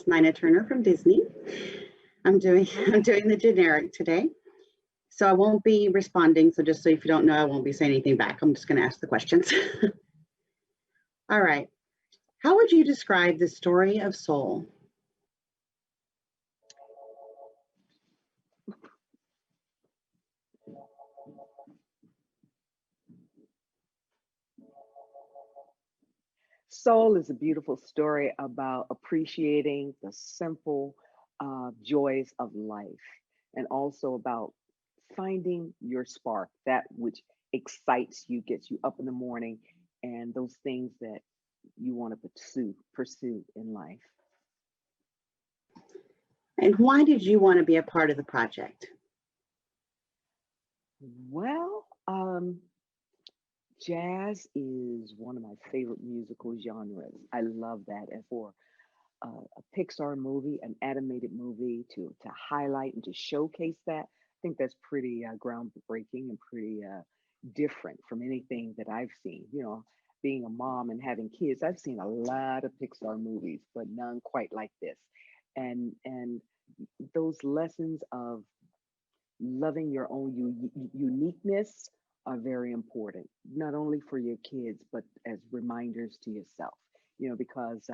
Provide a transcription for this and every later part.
Nina Turner from Disney. I'm doing I'm doing the generic today. So I won't be responding. So just so if you don't know, I won't be saying anything back. I'm just going to ask the questions. All right. How would you describe the story of Soul? Soul is a beautiful story about appreciating the simple joys of life and also about finding your spark, that which excites you, gets you up in the morning, and those things that you want to pursue in life. And why did you want to be a part of the project? Well, jazz is one of my favorite musical genres. I love that. And for a Pixar movie, an animated movie, to highlight and to showcase that, I think that's pretty groundbreaking and pretty different from anything that I've seen. You know, being a mom and having kids, I've seen a lot of Pixar movies, but none quite like this. And those lessons of loving your own uniqueness are very important, not only for your kids, but as reminders to yourself, you know, because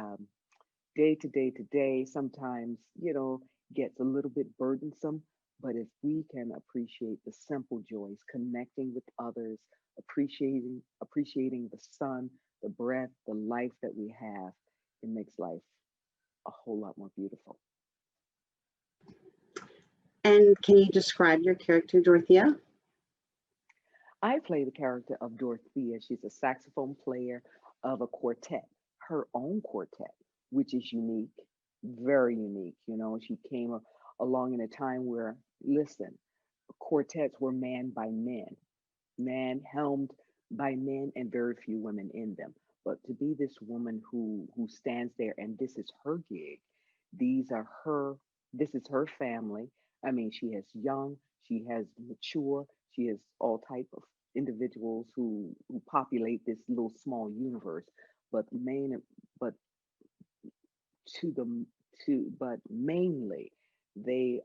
day to day sometimes, you know, gets a little bit burdensome. But if we can appreciate the simple joys, connecting with others, appreciating the sun, the breath, the life that we have, it makes life a whole lot more beautiful. And can you describe your character, Dorothea? I play the character of Dorothea. She's a saxophone player of a quartet, her own quartet, which is unique, very unique. You know, she came along in a time where, listen, quartets were manned by men, man helmed by men, and very few women in them. But to be this woman who stands there and this is her gig, these are her, this is her family. I mean, she has young, she has mature, she has all type of individuals who populate this little small universe. But main, but to the but mainly they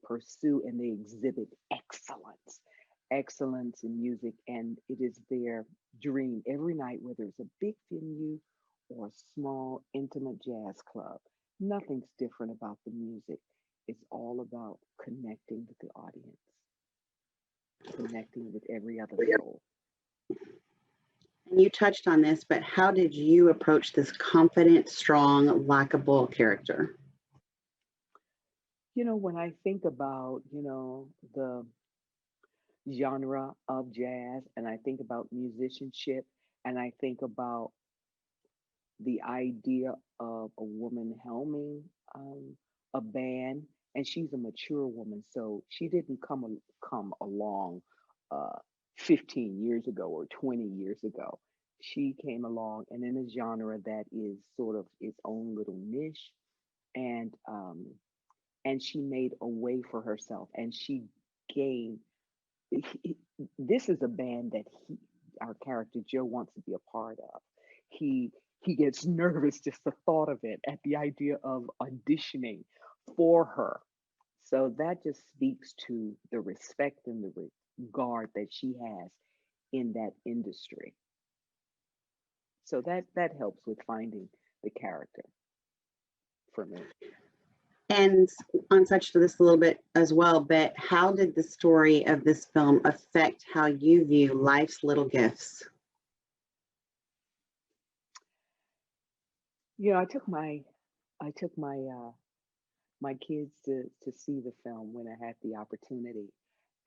pursue and they exhibit excellence in music, and it is their dream every night, whether it's a big venue or a small intimate jazz club. Nothing's different about the music. It's all about connecting with the audience, connecting with every other soul. And you touched on this, but how did you approach this confident, strong, likable character? You know, when I think about, the genre of jazz and I think about musicianship and I think about the idea of a woman helming a band, and she's a mature woman, so she didn't come along uh, 15 years ago or 20 years ago. She came along and in a genre that is sort of its own little niche, and she made a way for herself, and she gained. he- this is a band that our character Joe wants to be a part of. He he gets nervous just the thought of it, at the idea of auditioning for her. So that just speaks to the respect and the regard that she has in that industry. So that helps with finding the character for me. And on touched to this a little bit as well, but how did the story of this film affect how you view life's little gifts? You know, I took my my kids to see the film when I had the opportunity.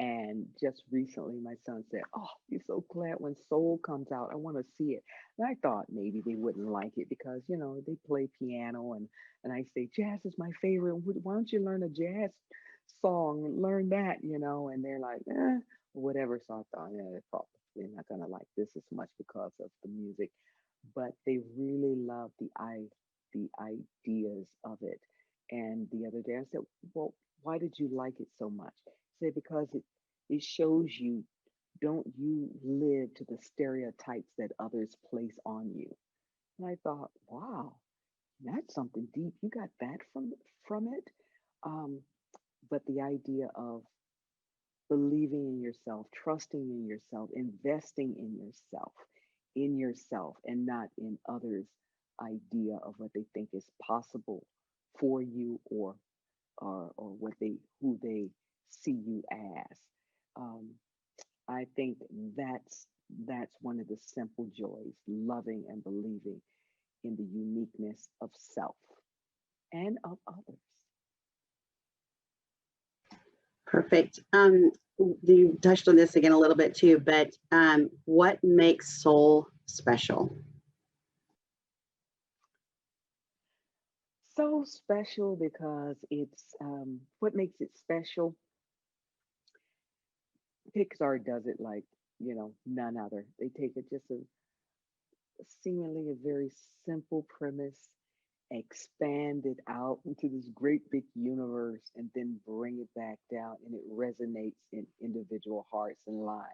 And just recently, my son said, "Oh, you're so glad when Soul comes out. I want to see it." And I thought maybe they wouldn't like it because they play piano, and I say jazz is my favorite. Why don't you learn a jazz song? Learn that. And they're like, or whatever. So I thought, yeah, they're probably not gonna like this as much because of the music, but they really love the ideas of it. And the other day I said, "Well, why did you like it so much?" He said, "Because it shows you, don't you live to the stereotypes that others place on you." And I thought, wow, That's something deep. You got that from it. Um, but the idea of believing in yourself, trusting in yourself, investing in yourself, and not in others' idea of what they think is possible for you, or what they who they see you as. Um, I think that's one of the simple joys, loving and believing in the uniqueness of self and of others. Perfect. You touched on this again a little bit too, but what makes soul special? So special because it's what makes it special. Pixar does it like, none other. They take it just a seemingly a very simple premise, expand it out into this great big universe, and then bring it back down, and it resonates in individual hearts and lives.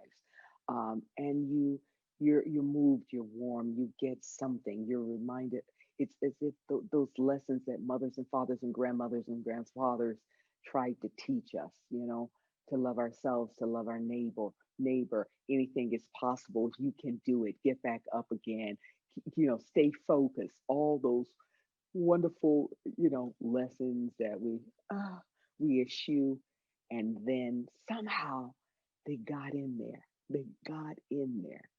And you're moved, you're warm, you get something, you're reminded. It's as if those lessons that mothers and fathers and grandmothers and grandfathers tried to teach us, to love ourselves, to love our neighbor. Anything is possible. You can do it. Get back up again. Stay focused. All those wonderful, lessons that we eschew, and then somehow they got in there. They got in there.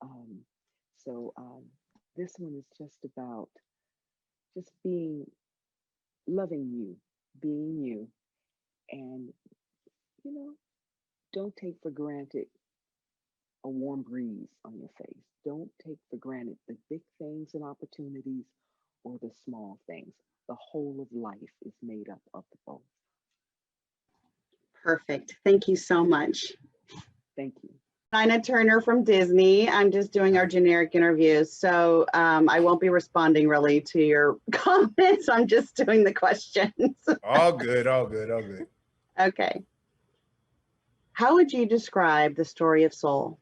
Um, so this one is just about just loving you, being you, and you know, don't take for granted a warm breeze on your face. Don't take for granted the big things and opportunities or the small things. The whole of life is made up of the both. Perfect. Thank you so much. Thank you. Nina Turner from Disney. I'm just doing our generic interviews, so I won't be responding really to your comments. I'm just doing the questions. All good, all good, all good. Okay. How would you describe the story of Soul?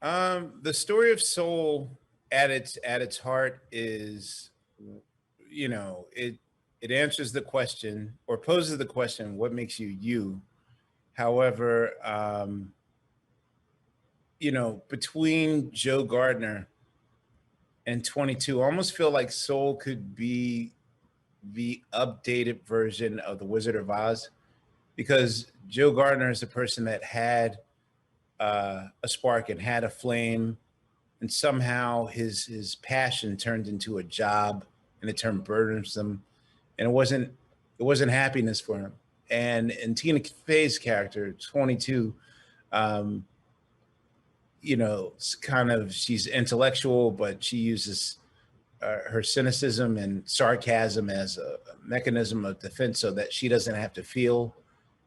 The story of Soul at its heart is, it answers the question or poses the question, what makes you you? However, between Joe Gardner and 22, I almost feel like Soul could be the updated version of the Wizard of Oz, because Joe Gardner is a person that had a spark and had a flame, and somehow his passion turned into a job, and it turned burdensome, and it wasn't happiness for him. And in Tina Fey's character, 22, um, it's kind of, she's intellectual, but she uses her cynicism and sarcasm as a mechanism of defense so that she doesn't have to feel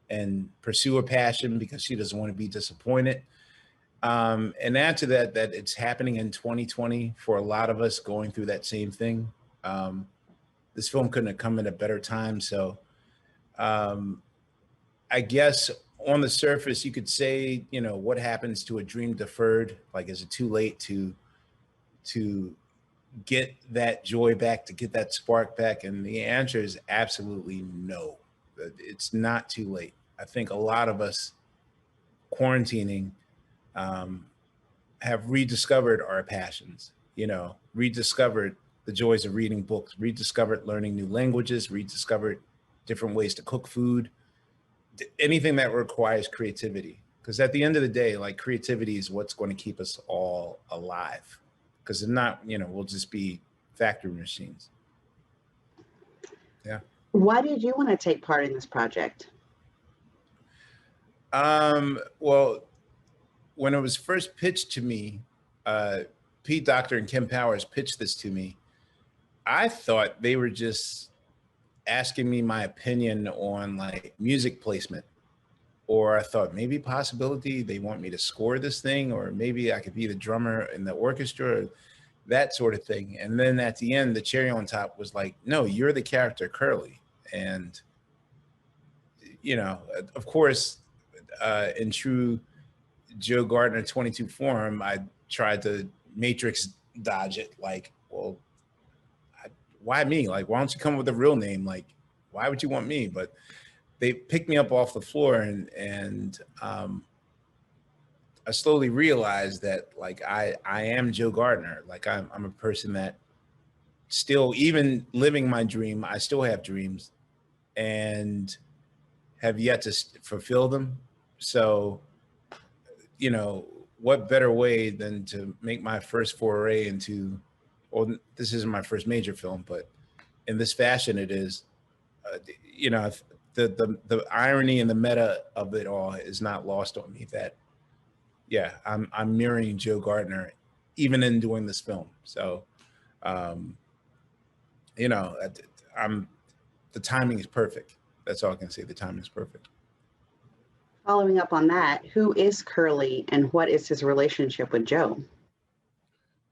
and pursue her passion because she doesn't want to be disappointed. And add to that it's happening in 2020 for a lot of us going through that same thing. This film couldn't have come at a better time. So I guess on the surface, you could say, what happens to a dream deferred? Like, is it too late to get that joy back, to get that spark back? And the answer is absolutely no. It's not too late. I think a lot of us quarantining um, have rediscovered our passions, rediscovered the joys of reading books, rediscovered learning new languages, rediscovered different ways to cook food, anything that requires creativity. Because at the end of the day, like, creativity is what's going to keep us all alive. Because if not, we'll just be factory machines. Yeah. Why did you want to take part in this project? Well, when it was first pitched to me, Pete Docter and Kim Powers pitched this to me. I thought they were just asking me my opinion on like music placement, or I thought maybe possibility they want me to score this thing, or maybe I could be the drummer in the orchestra, that sort of thing. And then at the end, the cherry on top was like, no, you're the character Curley. And of course, in true Joe Gardner 22 form, I tried to matrix dodge it, like, well, why me? Like, why don't you come up with a real name? Like, why would you want me? But they picked me up off the floor, and I slowly realized that like I am Joe Gardner. Like I'm a person that still, even living my dream, I still have dreams and have yet to fulfill them. So, you know, what better way than to make my first foray into, well, this isn't my first major film, but in this fashion it is, you know, the irony and the meta of it all is not lost on me that, yeah, I'm mirroring Joe Gardner even in doing this film. So, um, you know, I'm, the timing is perfect. That's all I can say. The timing is perfect. Following up on that, who is Curley and what is his relationship with Joe?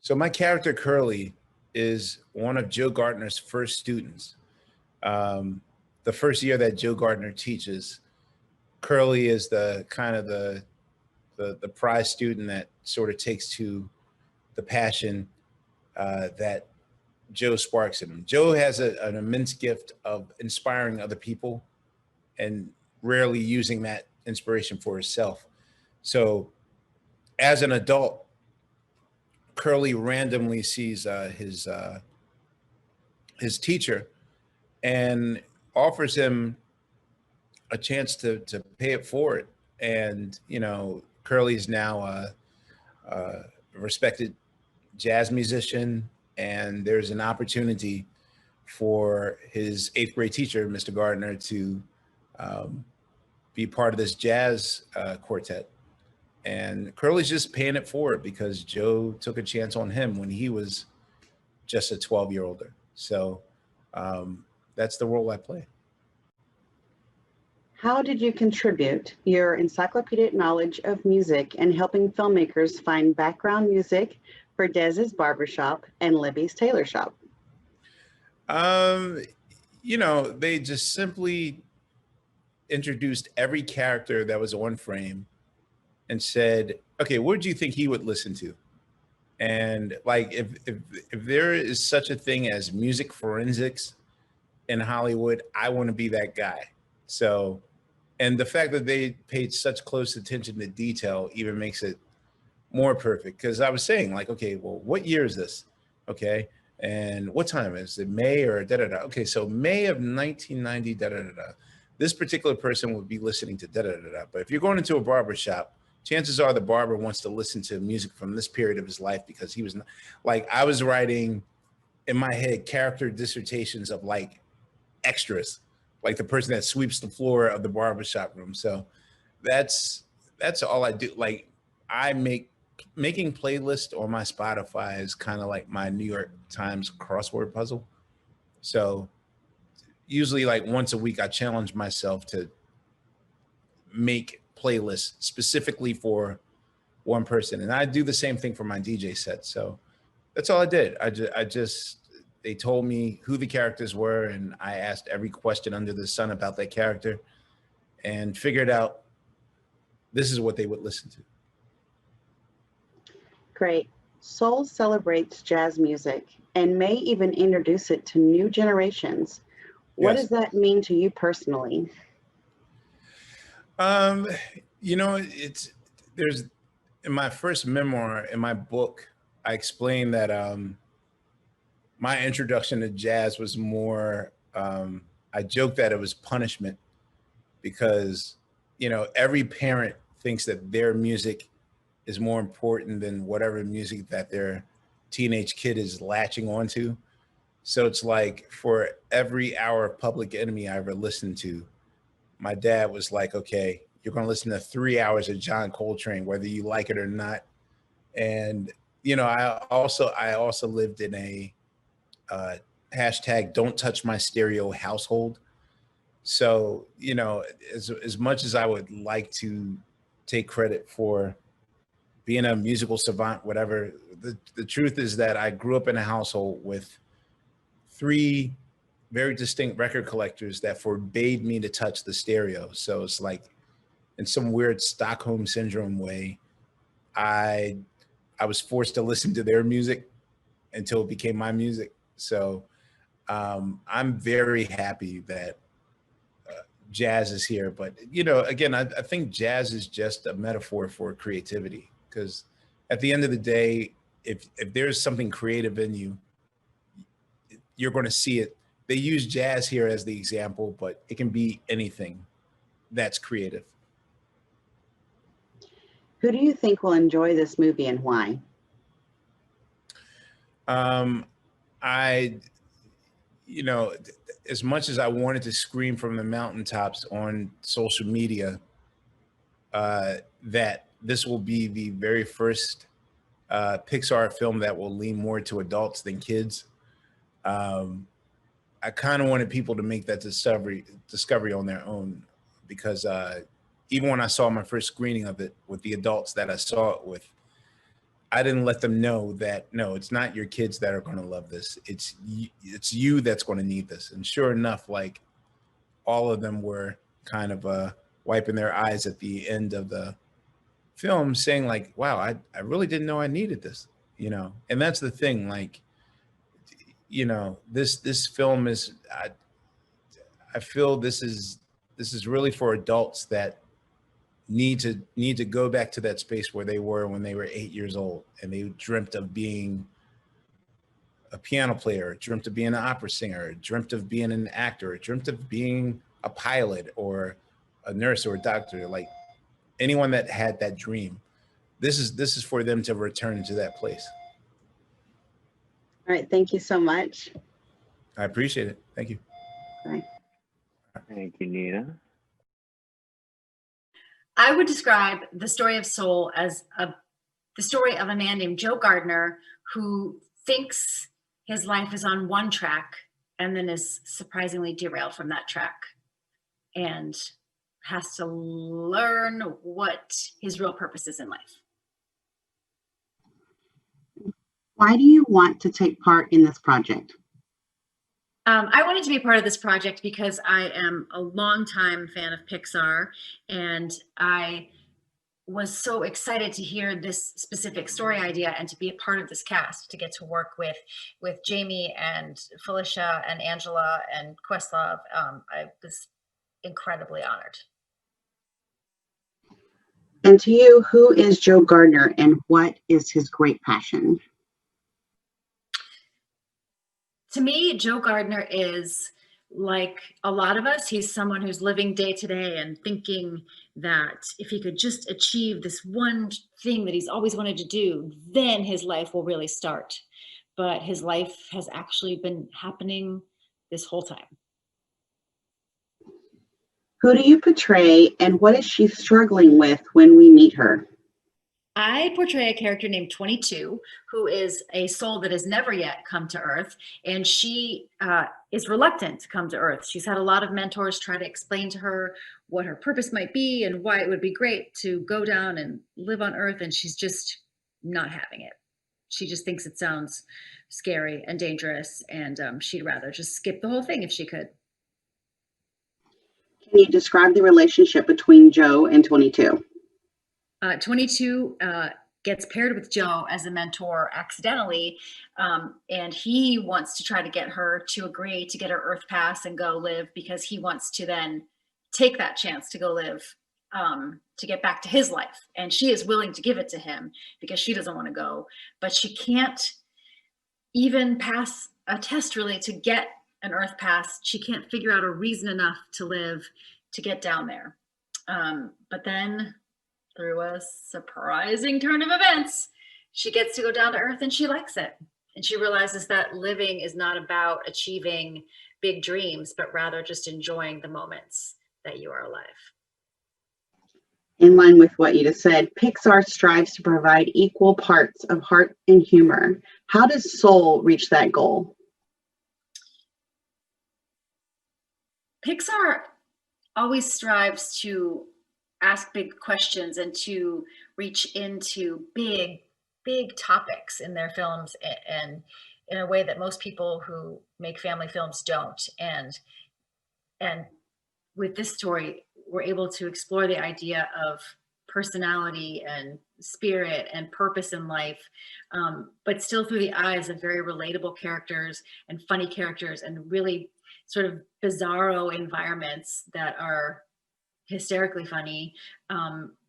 So my character Curley is one of Joe Gardner's first students. The first year that Joe Gardner teaches, Curley is the kind of the prize student that sort of takes to the passion that Joe sparks in him. Joe has an immense gift of inspiring other people and rarely using that inspiration for himself. So as an adult, Curley randomly sees his teacher and offers him a chance to pay it forward. And, you know, Curley's now a respected jazz musician, and there's an opportunity for his eighth grade teacher, Mr. Gardner, to be part of this jazz quartet. And Curley's just paying it forward because Joe took a chance on him when he was just a 12-year-older. So that's the role I play. How did you contribute your encyclopedic knowledge of music in helping filmmakers find background music for Dez's barbershop and Libby's tailor shop? You know, they just simply introduced every character that was on frame and said, okay, what do you think he would listen to? And like, if there is such a thing as music forensics in Hollywood, I want to be that guy. So, and the fact that they paid such close attention to detail even makes it more perfect. Because I was saying, like, okay, well, what year is this? Okay, and what time is it? May or da da da? Okay, so May of 1990, da da da da. This particular person would be listening to da da da da. But if you're going into a barber shop, chances are the barber wants to listen to music from this period of his life because he was not, like, I was writing in my head character dissertations of like extras, like the person that sweeps the floor of the barbershop room. So that's all I do. Like, I making playlist on my Spotify is kind of like my New York Times crossword puzzle. So usually like once a week I challenge myself to make playlists specifically for one person, and I do the same thing for my DJ set. So that's all I did. I just they told me who the characters were, and I asked every question under the sun about that character and figured out this is what they would listen to. Great. Soul celebrates jazz music and may even introduce it to new generations. What Yes. does that mean to you personally? You know, there's in my first memoir, in my book, I explained that my introduction to jazz was more, I joked that it was punishment because, you know, every parent thinks that their music is more important than whatever music that their teenage kid is latching onto. So it's like for every hour of Public Enemy I ever listened to, my dad was like, okay, you're going to listen to 3 hours of John Coltrane, whether you like it or not. And, you know, I also lived in a hashtag don't touch my stereo household. So, you know, as much as I would like to take credit for being a musical savant, whatever, the truth is that I grew up in a household with three very distinct record collectors that forbade me to touch the stereo. So it's like in some weird Stockholm syndrome way, I I was forced to listen to their music until it became my music. So I'm very happy that jazz is here. But, you know, again, I think jazz is just a metaphor for creativity, because at the end of the day, if there's something creative in you, you're going to see it. They use jazz here as the example, but it can be anything that's creative. Who do you think will enjoy this movie and why? I, you know, as much as I wanted to scream from the mountaintops on social media that this will be the very first Pixar film that will lean more to adults than kids, I kind of wanted people to make that discovery on their own, because even when I saw my first screening of it with the adults that I saw it with, I didn't let them know that, no, it's not your kids that are going to love this. It's you that's going to need this. And sure enough, like, all of them were kind of wiping their eyes at the end of the film, saying like, wow, I really didn't know I needed this, you know? And that's the thing, like, you know, this film is, I feel this is really for adults that need to go back to that space where they were when they were 8 years old and they dreamt of being a piano player, dreamt of being an opera singer, dreamt of being an actor, dreamt of being a pilot or a nurse or a doctor. Like, anyone that had that dream, this is for them to return to that place. All right, thank you so much. I appreciate it. Thank you. Bye. Thank you, Nina. I would describe the story of Soul as the story of a man named Joe Gardner who thinks his life is on one track and then is surprisingly derailed from that track and has to learn what his real purpose is in life. Why do you want to take part in this project? I wanted to be a part of this project because I am a longtime fan of Pixar, and I was so excited to hear this specific story idea and to be a part of this cast, to get to work with Jamie and Phylicia and Angela and Questlove. I was incredibly honored. And to you, who is Joe Gardner and what is his great passion? To me, Joe Gardner is like a lot of us. He's someone who's living day to day and thinking that if he could just achieve this one thing that he's always wanted to do, then his life will really start. But his life has actually been happening this whole time. Who do you portray and what is she struggling with when we meet her? I portray a character named 22, who is a soul that has never yet come to Earth, and she is reluctant to come to Earth. She's had a lot of mentors try to explain to her what her purpose might be and why it would be great to go down and live on Earth, and she's just not having it. She just thinks it sounds scary and dangerous, and she'd rather just skip the whole thing if she could. Can you describe the relationship between Joe and 22? 22 gets paired with Joe as a mentor accidentally, and he wants to try to get her to agree to get her Earth pass and go live, because he wants to then take that chance to go live, to get back to his life. And she is willing to give it to him because she doesn't want to go, but she can't even pass a test really to get an Earth pass. She can't figure out a reason enough to live to get down there. But then, through a surprising turn of events, she gets to go down to Earth and she likes it. And she realizes that living is not about achieving big dreams, but rather just enjoying the moments that you are alive. In line with what you just said, Pixar strives to provide equal parts of heart and humor. How does Soul reach that goal? Pixar always strives to ask big questions and to reach into big topics in their films, and in a way that most people who make family films don't. And with this story, we're able to explore the idea of personality and spirit and purpose in life, but still through the eyes of very relatable characters and funny characters and really sort of bizarro environments that are hysterically funny,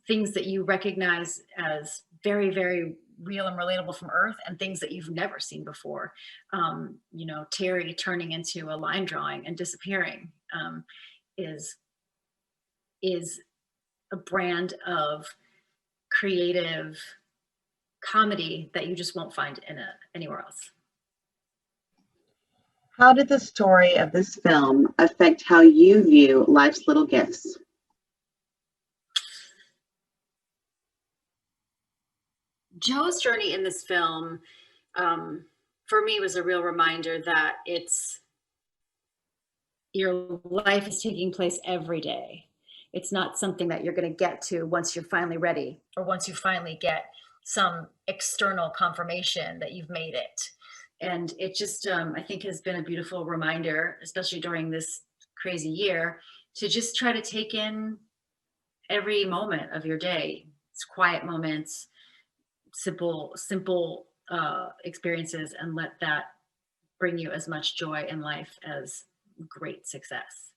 things that you recognize as very, very real and relatable from Earth, and things that you've never seen before. You know, Terry turning into a line drawing and disappearing is a brand of creative comedy that you just won't find anywhere else. How did the story of this film affect how you view life's little gifts? Joe's journey in this film, for me, was a real reminder that your life is taking place every day. It's not something that you're going to get to once you're finally ready, or once you finally get some external confirmation that you've made it. And it just, I think, has been a beautiful reminder, especially during this crazy year, to just try to take in every moment of your day. It's quiet moments, simple experiences, and let that bring you as much joy in life as great success.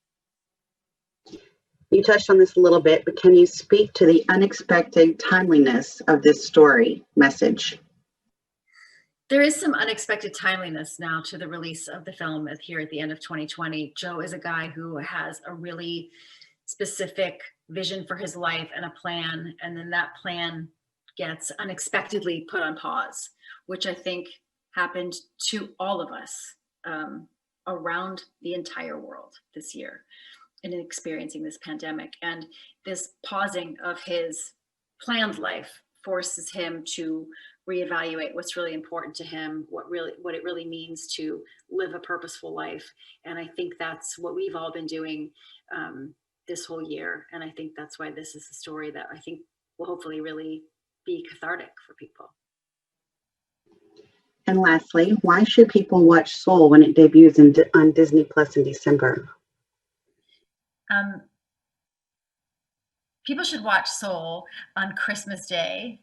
You touched on this a little bit, but can you speak to the unexpected timeliness of this story message? There is some unexpected timeliness now to the release of the film here at the end of 2020. Joe is a guy who has a really specific vision for his life and a plan, and then that plan gets unexpectedly put on pause, which I think happened to all of us around the entire world this year in experiencing this pandemic. And this pausing of his planned life forces him to reevaluate what's really important to him, what it really means to live a purposeful life. And I think that's what we've all been doing this whole year. And I think that's why this is a story that I think will hopefully really be cathartic for people. And lastly, why should people watch Soul when it debuts on Disney Plus in December? People should watch Soul on Christmas Day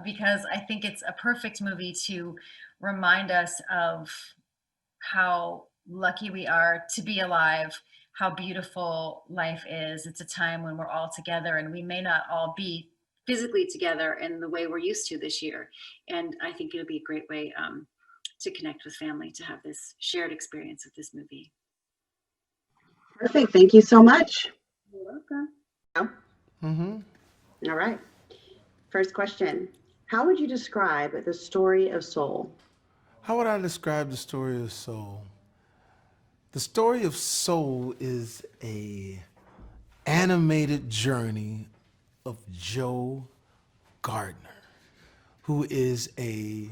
because I think it's a perfect movie to remind us of how lucky we are to be alive, how beautiful life is. It's a time when we're all together, and we may not all be physically together in the way we're used to this year. And I think it'll be a great way to connect with family, to have this shared experience of this movie. Perfect. Thank you so much. You're welcome. All right. First question. How would you describe the story of Soul? How would I describe the story of Soul? The story of Soul is a animated journey of Joe Gardner, who is a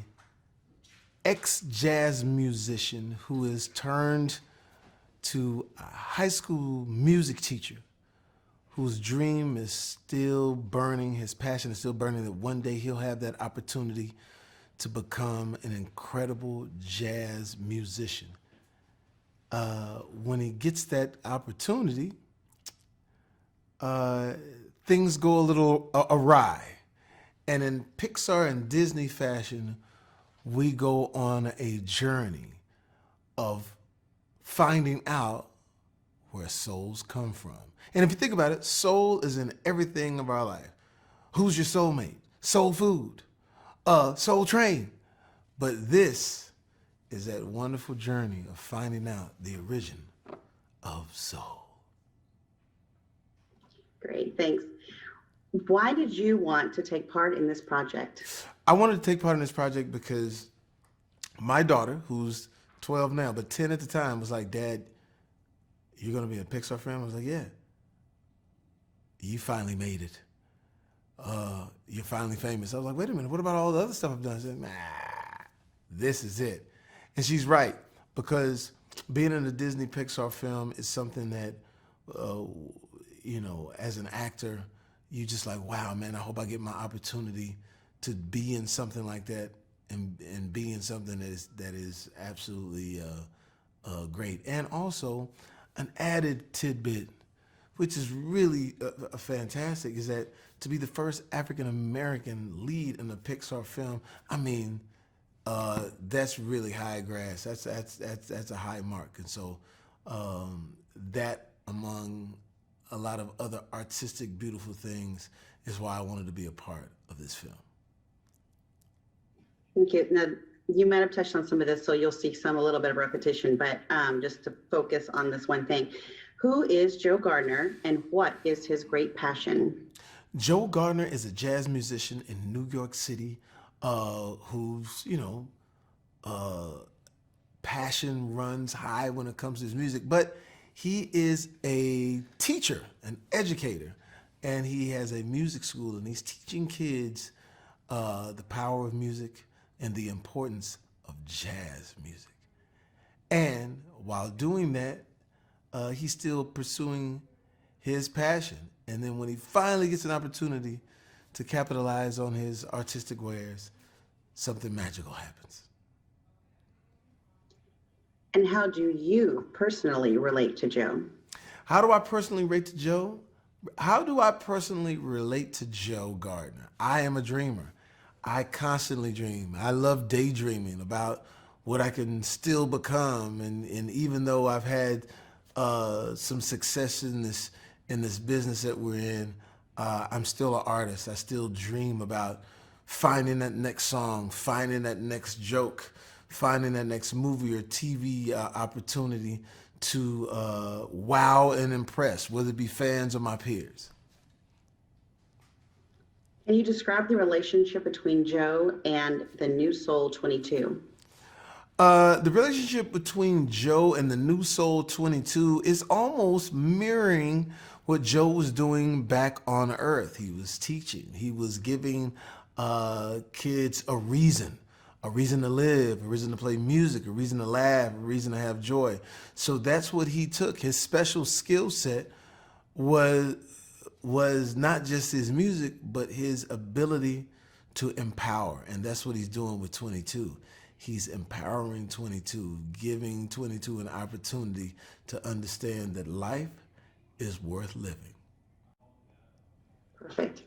ex-jazz musician who is turned to a high school music teacher whose dream is still burning, his passion is still burning, that one day he'll have that opportunity to become an incredible jazz musician. When he gets that opportunity, things go a little awry. And in Pixar and Disney fashion, we go on a journey of finding out where souls come from. And if you think about it, soul is in everything of our life. Who's your soulmate? Soul food, Soul Train. But this is that wonderful journey of finding out the origin of soul. Great, thanks. Why did you want to take part in this project? I wanted to take part in this project because my daughter, who's 12 now, but 10 at the time, was like, Dad, you're going to be a Pixar film? I was like, yeah. You finally made it. You're finally famous. I was like, wait a minute, what about all the other stuff I've done? She said, nah, this is it. And she's right, because being in a Disney Pixar film is something that, as an actor, you just like, wow, man, I hope I get my opportunity to be in something like that and be in something that is absolutely great. And also an added tidbit which is really fantastic, is that to be the first African American lead in a Pixar film, I mean, that's really high grass. That's a high mark, and so that among a lot of other artistic, beautiful things is why I wanted to be a part of this film. Thank you. Now, you might have touched on some of this, so you'll see a little bit of repetition, but just to focus on this one thing. Who is Joe Gardner and what is his great passion? Joe Gardner is a jazz musician in New York City whose, passion runs high when it comes to his music, but he is a teacher, an educator, and he has a music school, and he's teaching kids the power of music and the importance of jazz music. And while doing that, he's still pursuing his passion. And then when he finally gets an opportunity to capitalize on his artistic wares, something magical happens. And how do you personally relate to Joe? How do I personally relate to Joe? How do I personally relate to Joe Gardner? I am a dreamer. I constantly dream. I love daydreaming about what I can still become. And even though I've had some success in this business that we're in, I'm still an artist. I still dream about finding that next song, finding that next joke, finding that next movie or TV opportunity to wow and impress, whether it be fans or my peers. Can you describe the relationship between Joe and the New Soul 22? The relationship between Joe and the New Soul 22 is almost mirroring what Joe was doing back on Earth. He was teaching. He was giving kids a reason to live, a reason to play music, a reason to laugh, a reason to have joy. So that's what he took. His special skill set was not just his music, but his ability to empower. And that's what he's doing with 22. He's empowering 22, giving 22 an opportunity to understand that life is worth living. Perfect.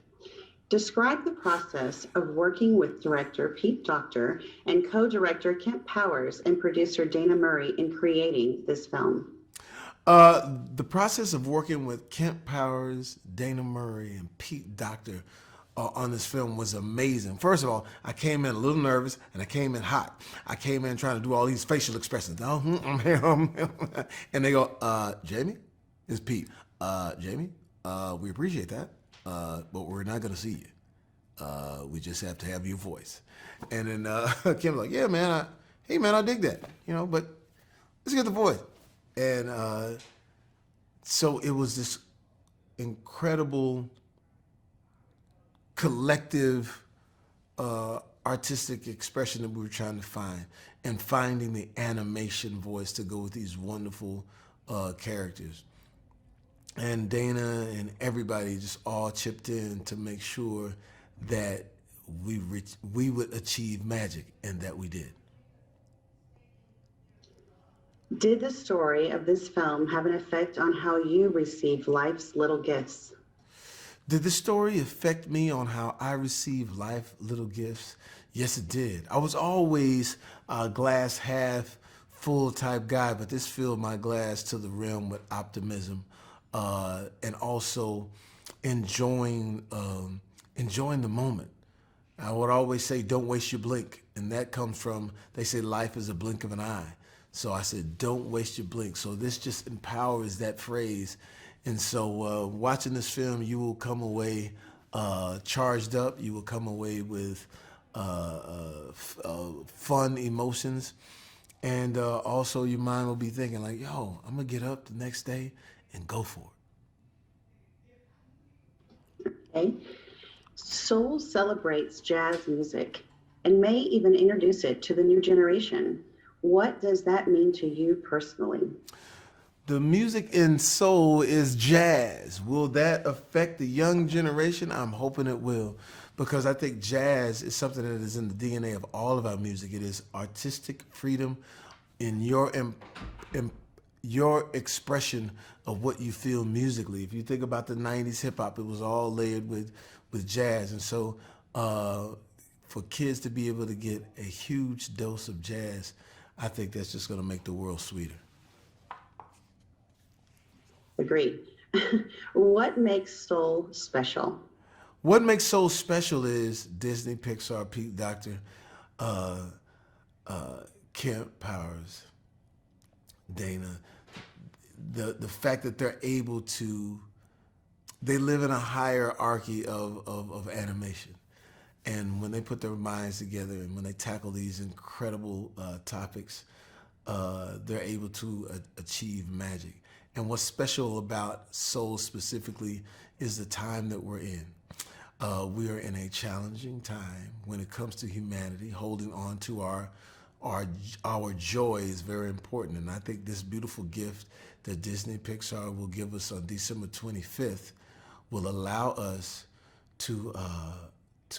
Describe the process of working with director Pete Docter and co-director Kent Powers and producer Dana Murray in creating this film. The process of working with Kent Powers, Dana Murray, and Pete Docter on this film was amazing. First of all, I came in a little nervous and I came in hot. I came in trying to do all these facial expressions. I'm here. And they go, Jamie, it's Pete. Jamie, we appreciate that, but we're not going to see you. We just have to have your voice. And then Kim was like, yeah, man, I dig that, but let's get the voice. And so it was this incredible collective artistic expression that we were trying to find, and finding the animation voice to go with these wonderful characters. And Dana and everybody just all chipped in to make sure that we would achieve magic, and that we did. Did the story of this film have an effect on how you received life's little gifts? Did the story affect me on how I receive life little gifts? Yes, it did. I was always a glass half full type guy, but this filled my glass to the rim with optimism, and also enjoying the moment. I would always say, don't waste your blink. And that comes from, they say life is a blink of an eye. So I said, don't waste your blink. So this just empowers that phrase. And so watching this film, you will come away charged up. You will come away with fun emotions. And also your mind will be thinking like, yo, I'm going to get up the next day and go for it. Okay. Soul celebrates jazz music and may even introduce it to the new generation. What does that mean to you personally? The music in soul is jazz. Will that affect the young generation? I'm hoping it will, because I think jazz is something that is in the DNA of all of our music. It is artistic freedom in your your expression of what you feel musically. If you think about the 90s hip hop, it was all layered with jazz. And so for kids to be able to get a huge dose of jazz, I think that's just going to make the world sweeter. Agreed. What makes Soul special? What makes Soul special is Disney, Pixar, Pete Docter, Kemp Powers, Dana, the fact that they're able to, they live in a hierarchy of animation. And when they put their minds together and when they tackle these incredible topics, they're able to achieve magic. And what's special about Soul specifically is the time that we're in. We are in a challenging time when it comes to humanity. Holding on to our joy is very important. And I think this beautiful gift that Disney Pixar will give us on December 25th will allow us to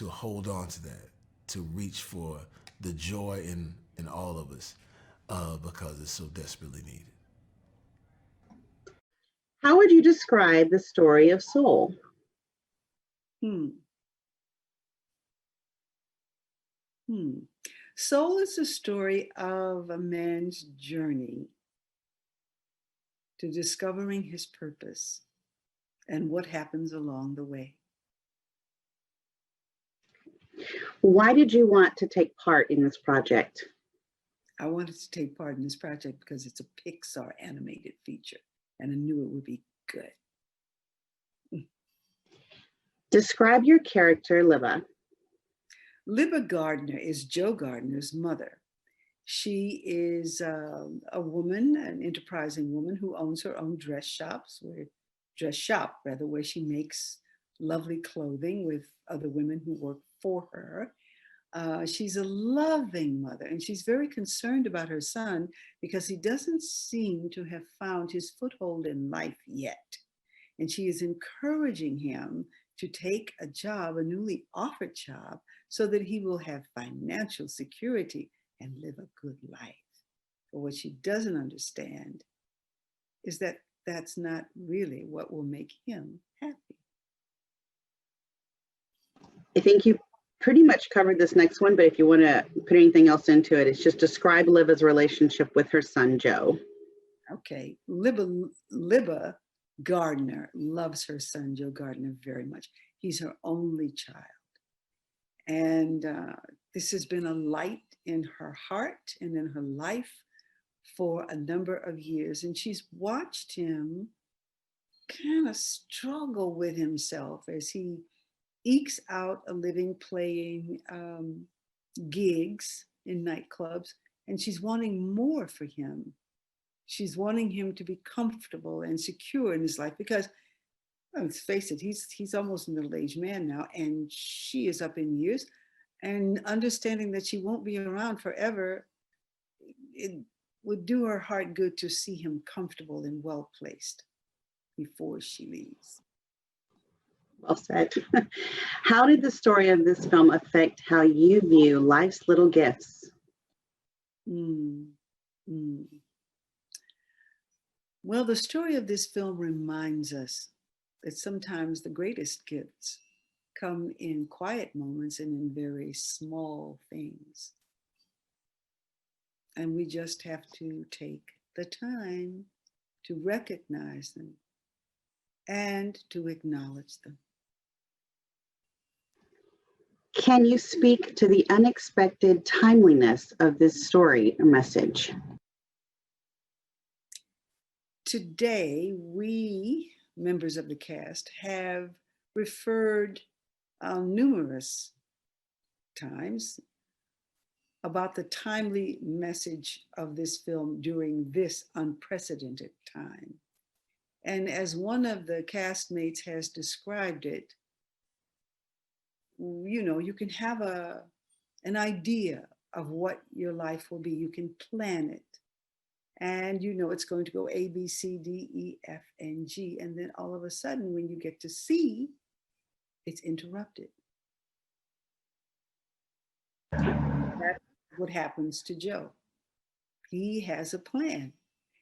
hold on to that, to reach for the joy in all of us, because it's so desperately needed. How would you describe the story of Soul? Soul is a story of a man's journey to discovering his purpose and what happens along the way. Why did you want to take part in this project? I wanted to take part in this project because it's a Pixar animated feature, and I knew it would be good. Describe your character, Libba. Libba Gardner is Joe Gardner's mother. She is a woman, an enterprising woman who owns her own dress shop, where she makes lovely clothing with other women who work for her. She's a loving mother, and she's very concerned about her son because he doesn't seem to have found his foothold in life yet. And she is encouraging him to take a job, a newly offered job, so that he will have financial security and live a good life. But what she doesn't understand is that that's not really what will make him happy. I think you pretty much covered this next one, but if you want to put anything else into it, it's just describe Liva's relationship with her son, Joe. Okay, Libba Gardner loves her son, Joe Gardner, very much. He's her only child. And this has been a light in her heart and in her life for a number of years. And she's watched him kind of struggle with himself as he ekes out a living playing gigs in nightclubs. And she's wanting more for him. She's wanting him to be comfortable and secure in his life because, let's face it, he's almost a middle-aged man now, and she is up in years. And understanding that she won't be around forever, it would do her heart good to see him comfortable and well-placed before she leaves. Well said. How did the story of this film affect how you view life's little gifts? Well, the story of this film reminds us that sometimes the greatest gifts come in quiet moments and in very small things. And we just have to take the time to recognize them and to acknowledge them. Can you speak to the unexpected timeliness of this story or message? Today, we, members of the cast, have referred numerous times about the timely message of this film during this unprecedented time. And as one of the castmates has described it, you know, you can have an idea of what your life will be. You can plan it. And you know it's going to go A, B, C, D, E, F, and G. And then all of a sudden, when you get to C, it's interrupted. That's what happens to Joe. He has a plan.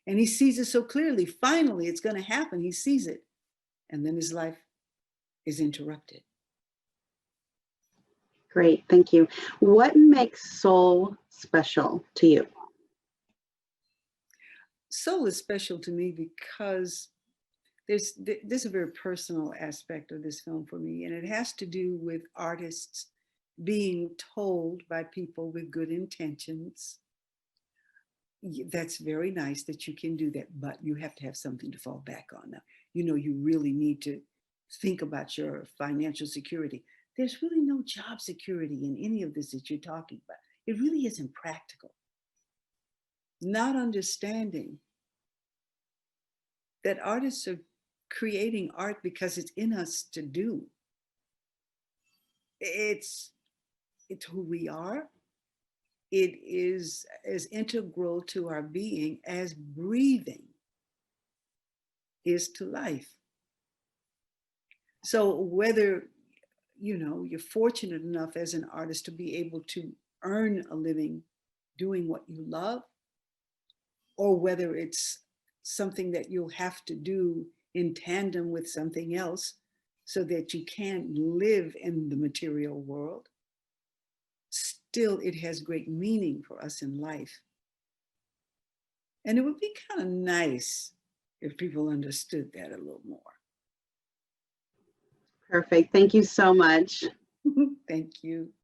And he sees it so clearly. Finally, it's going to happen. He sees it. And then his life is interrupted. Great, thank you. What makes Soul special to you? Soul is special to me because there's a very personal aspect of this film for me, and it has to do with artists being told by people with good intentions, that's very nice that you can do that, but you have to have something to fall back on. Now, you really need to think about your financial security. There's really no job security in any of this that you're talking about. It really isn't practical. Not understanding that artists are creating art because it's in us to do. It's who we are. It is as integral to our being as breathing is to life. So whether you're fortunate enough as an artist to be able to earn a living doing what you love, or whether it's something that you'll have to do in tandem with something else so that you can live in the material world, still it has great meaning for us in life. And it would be kind of nice if people understood that a little more. Perfect. Thank you so much. Thank you.